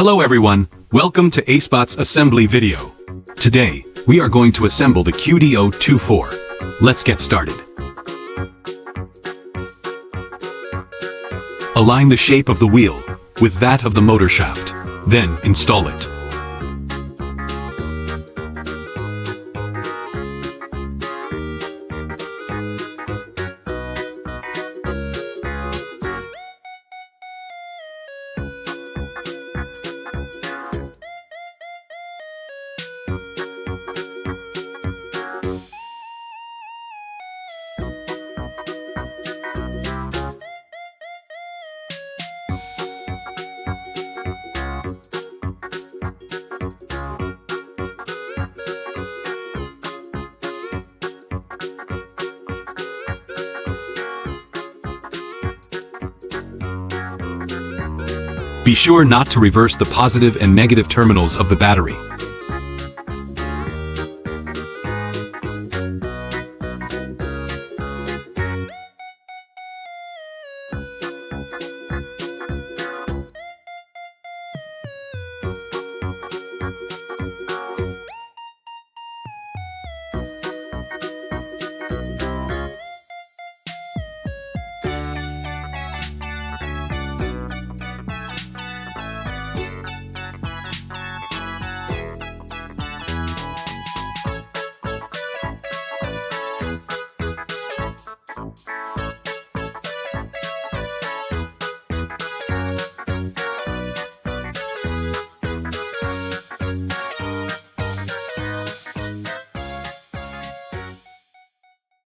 Hello everyone, welcome to ACEBOTT's assembly video. Today, we are going to assemble the QD024. Let's get started. Align the shape of the wheel with that of the motor shaft, then install it. Be sure not to reverse the positive and negative terminals of the battery.